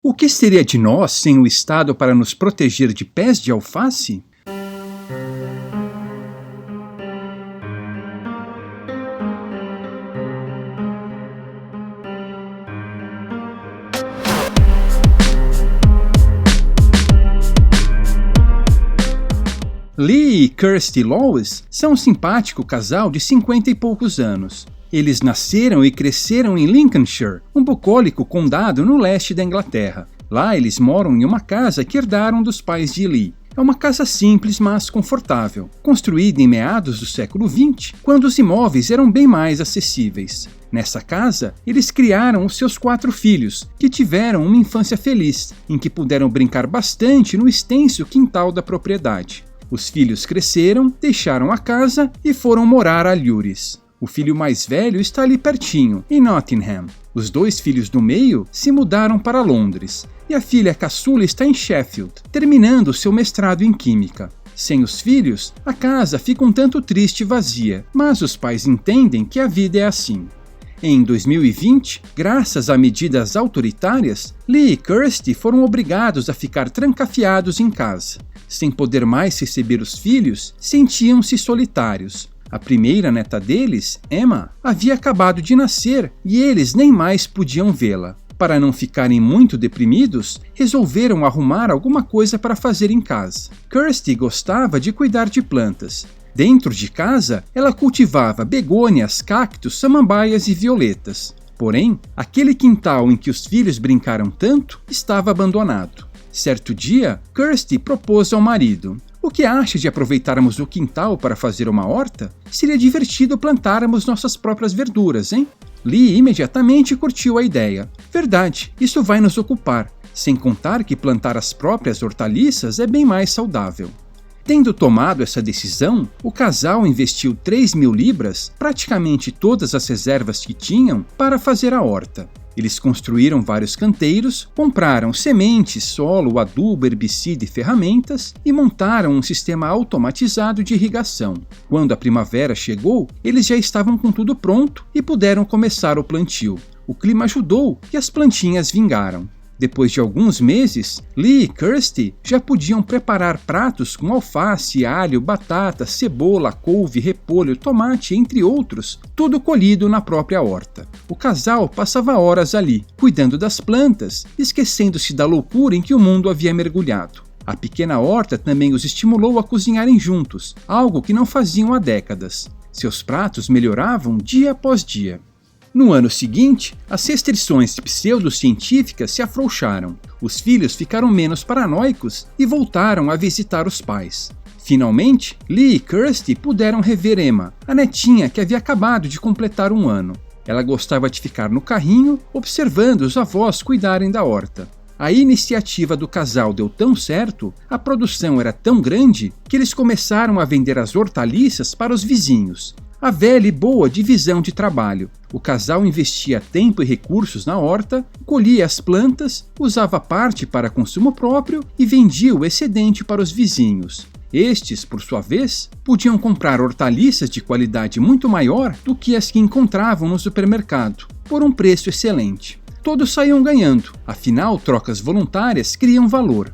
O que seria de nós sem o Estado para nos proteger de pés de alface? Lee e Kirstie Lawes são um simpático casal de 50 e poucos anos. Eles nasceram e cresceram em Lincolnshire, um bucólico condado no leste da Inglaterra. Lá eles moram em uma casa que herdaram dos pais de Lee. É uma casa simples, mas confortável, construída em meados do século XX, quando os imóveis eram bem mais acessíveis. Nessa casa, eles criaram os seus 4 filhos, que tiveram uma infância feliz, em que puderam brincar bastante no extenso quintal da propriedade. Os filhos cresceram, deixaram a casa e foram morar a Lures. O filho mais velho está ali pertinho, em Nottingham. Os 2 filhos do meio se mudaram para Londres, e a filha caçula está em Sheffield, terminando seu mestrado em Química. Sem os filhos, a casa fica um tanto triste e vazia, mas os pais entendem que a vida é assim. Em 2020, graças a medidas autoritárias, Lee e Kirstie foram obrigados a ficar trancafiados em casa. Sem poder mais receber os filhos, sentiam-se solitários. A primeira neta deles, Emma, havia acabado de nascer e eles nem mais podiam vê-la. Para não ficarem muito deprimidos, resolveram arrumar alguma coisa para fazer em casa. Kirstie gostava de cuidar de plantas. Dentro de casa, ela cultivava begônias, cactos, samambaias e violetas. Porém, aquele quintal em que os filhos brincaram tanto estava abandonado. Certo dia, Kirstie propôs ao marido: "O que acha de aproveitarmos o quintal para fazer uma horta? Seria divertido plantarmos nossas próprias verduras, hein?" Lee imediatamente curtiu a ideia. "Verdade, isso vai nos ocupar, sem contar que plantar as próprias hortaliças é bem mais saudável." Tendo tomado essa decisão, o casal investiu 3.000 libras, praticamente todas as reservas que tinham, para fazer a horta. Eles construíram vários canteiros, compraram sementes, solo, adubo, herbicida e ferramentas e montaram um sistema automatizado de irrigação. Quando a primavera chegou, eles já estavam com tudo pronto e puderam começar o plantio. O clima ajudou e as plantinhas vingaram. Depois de alguns meses, Lee e Kirstie já podiam preparar pratos com alface, alho, batata, cebola, couve, repolho, tomate, entre outros, tudo colhido na própria horta. O casal passava horas ali, cuidando das plantas, esquecendo-se da loucura em que o mundo havia mergulhado. A pequena horta também os estimulou a cozinharem juntos, algo que não faziam há décadas. Seus pratos melhoravam dia após dia. No ano seguinte, as restrições pseudocientíficas se afrouxaram. Os filhos ficaram menos paranoicos e voltaram a visitar os pais. Finalmente, Lee e Kirstie puderam rever Emma, a netinha que havia acabado de completar 1 ano. Ela gostava de ficar no carrinho, observando os avós cuidarem da horta. A iniciativa do casal deu tão certo, a produção era tão grande, que eles começaram a vender as hortaliças para os vizinhos. A velha e boa divisão de trabalho. O casal investia tempo e recursos na horta, colhia as plantas, usava parte para consumo próprio e vendia o excedente para os vizinhos. Estes, por sua vez, podiam comprar hortaliças de qualidade muito maior do que as que encontravam no supermercado, por um preço excelente. Todos saíam ganhando, afinal, trocas voluntárias criam valor.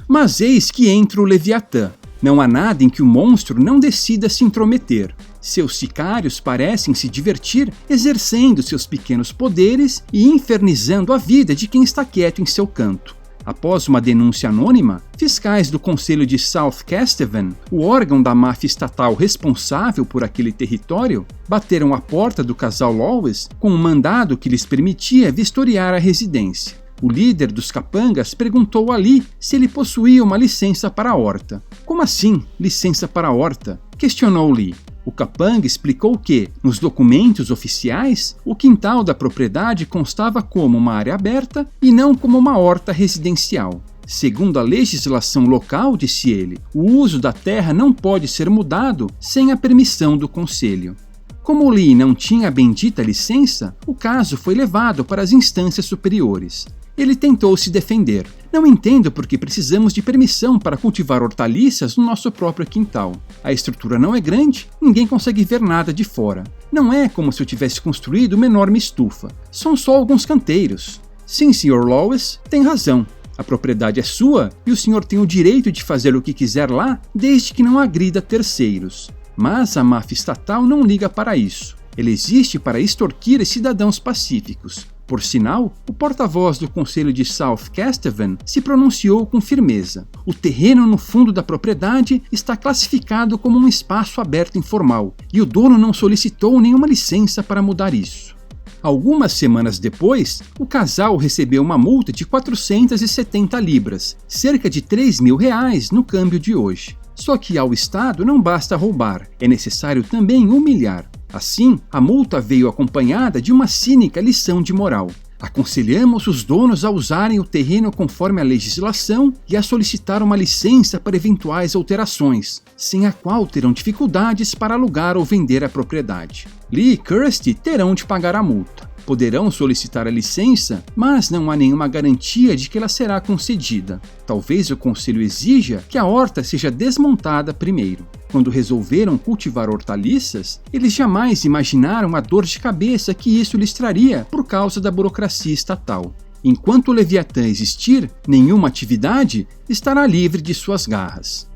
Mas eis que entra o Leviatã. Não há nada em que o monstro não decida se intrometer. Seus sicários parecem se divertir exercendo seus pequenos poderes e infernizando a vida de quem está quieto em seu canto. Após uma denúncia anônima, fiscais do Conselho de South Kesteven, o órgão da máfia estatal responsável por aquele território, bateram à porta do casal Lawes com um mandado que lhes permitia vistoriar a residência. O líder dos capangas perguntou a Lee se ele possuía uma licença para a horta. "Como assim, licença para a horta?" questionou Lee. O capanga explicou que, nos documentos oficiais, o quintal da propriedade constava como uma área aberta e não como uma horta residencial. Segundo a legislação local, disse ele, o uso da terra não pode ser mudado sem a permissão do conselho. Como Lee não tinha a bendita licença, o caso foi levado para as instâncias superiores. Ele tentou se defender. "Não entendo por que precisamos de permissão para cultivar hortaliças no nosso próprio quintal. A estrutura não é grande, ninguém consegue ver nada de fora. Não é como se eu tivesse construído uma enorme estufa. São só alguns canteiros." Sim, Sr. Lois, tem razão. A propriedade é sua e o senhor tem o direito de fazer o que quiser lá, desde que não agrida terceiros. Mas a máfia estatal não liga para isso. Ele existe para extorquir os cidadãos pacíficos. Por sinal, o porta-voz do Conselho de South Castevan se pronunciou com firmeza. O terreno no fundo da propriedade está classificado como um espaço aberto informal, e o dono não solicitou nenhuma licença para mudar isso. Algumas semanas depois, o casal recebeu uma multa de 470 libras, cerca de R$3.000 no câmbio de hoje. Só que ao Estado não basta roubar, é necessário também humilhar. Assim, a multa veio acompanhada de uma cínica lição de moral. Aconselhamos os donos a usarem o terreno conforme a legislação e a solicitar uma licença para eventuais alterações, sem a qual terão dificuldades para alugar ou vender a propriedade. Lee e Kirsty terão de pagar a multa. Poderão solicitar a licença, mas não há nenhuma garantia de que ela será concedida. Talvez o conselho exija que a horta seja desmontada primeiro. Quando resolveram cultivar hortaliças, eles jamais imaginaram a dor de cabeça que isso lhes traria por causa da burocracia estatal. Enquanto o Leviatã existir, nenhuma atividade estará livre de suas garras.